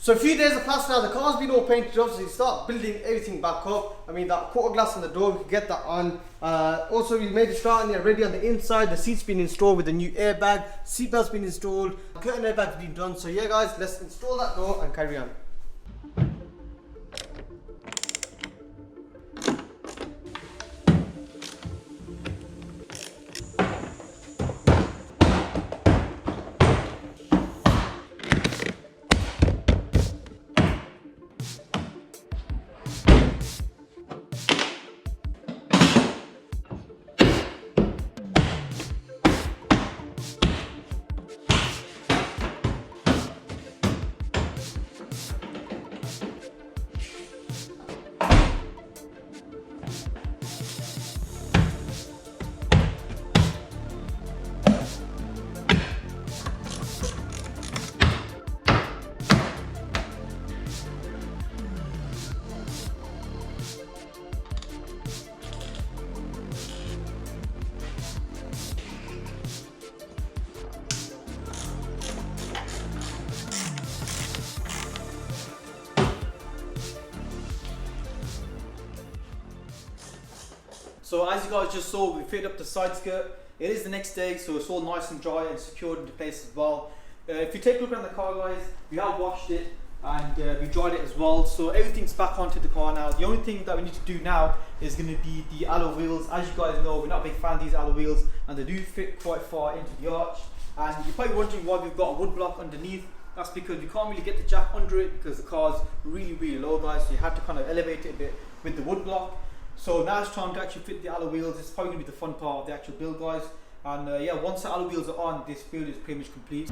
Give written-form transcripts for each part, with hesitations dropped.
So a few days have passed now, the car's been all painted up, so you start building everything back up. I mean, that quarter glass on the door, we can get that on. Also, we made it start and ready on the inside. The seat's been installed with a new airbag, seatbelt's been installed, curtain airbag's been done. So yeah guys, let's install that door and carry on. So as you guys just saw, we fitted up the side skirt. It is the next day, so it's all nice and dry and secured into place as well. If you take a look around the car guys, we have washed it and we dried it as well. So everything's back onto the car now. The only thing that we need to do now is going to be the alloy wheels. As you guys know, we're not a big fan of these alloy wheels and they do fit quite far into the arch. And you're probably wondering why we've got a wood block underneath. That's because we can't really get the jack under it because the car's really low guys, so you have to kind of elevate it a bit with the wood block. So now it's time to actually fit the alloy wheels. It's probably going to be the fun part of the actual build guys. And yeah, once the alloy wheels are on, this build is pretty much complete.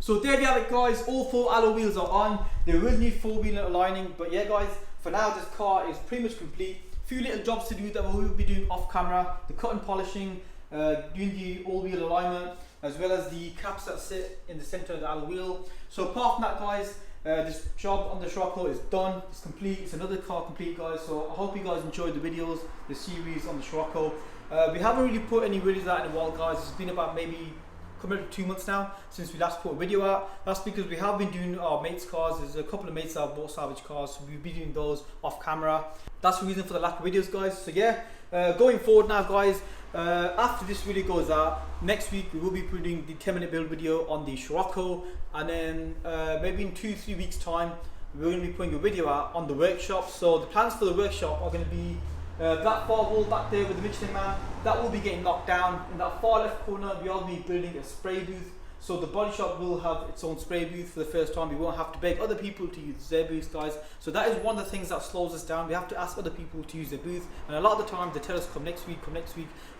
So there we have it guys, all 4 alloy wheels are on. They will need 4-wheel aligning, but yeah guys, for now this car is pretty much complete. Few little jobs to do that we will be doing off camera, the cut and polishing, doing the all-wheel alignment, as well as the caps that sit in the center of the alloy wheel. So apart from that guys, this job on the Scirocco is done, it's complete, it's another car complete guys. So I hope you guys enjoyed the videos, the series on the Scirocco. We haven't really put any videos out in a while guys, it's been about maybe coming up to 2 months now since we last put a video out. That's because we have been doing our mates cars. There's a couple of mates that have bought salvage cars, so we'll be doing those off camera. That's the reason for the lack of videos guys. So yeah, going forward now guys, after this video goes out, next week we will be putting the 10-minute build video on the Scirocco, and then maybe in 2-3 weeks time we're going to be putting a video out on the workshop. So the plans for the workshop are going to be that far wall back there with the Michelin man, that will be getting knocked down. In that far left corner we will be building a spray booth, so the body shop will have its own spray booth for the first time. We won't have to beg other people to use their booths guys, so that is one of the things that slows us down. We have to ask other people to use their booth, and a lot of the time they tell us come next week,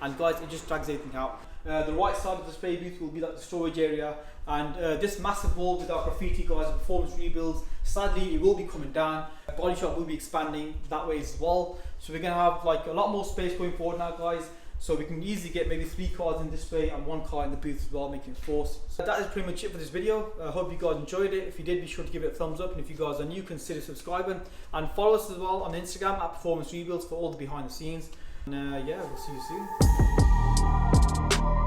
and guys it just drags everything out. The right side of the spray booth will be like the storage area, and this massive wall with our graffiti guys and performance rebuilds, sadly it will be coming down. Body shop will be expanding that way as well, so we're going to have like a lot more space going forward now guys, so we can easily get maybe 3 cars in this way and 1 car in the booth as well, making it 4. So that is pretty much it for this video. I hope you guys enjoyed it. If you did, be sure to give it a thumbs up, and if you guys are new, consider subscribing and follow us as well on Instagram at Performance Rebuilds for all the behind the scenes. And yeah, we'll see you soon.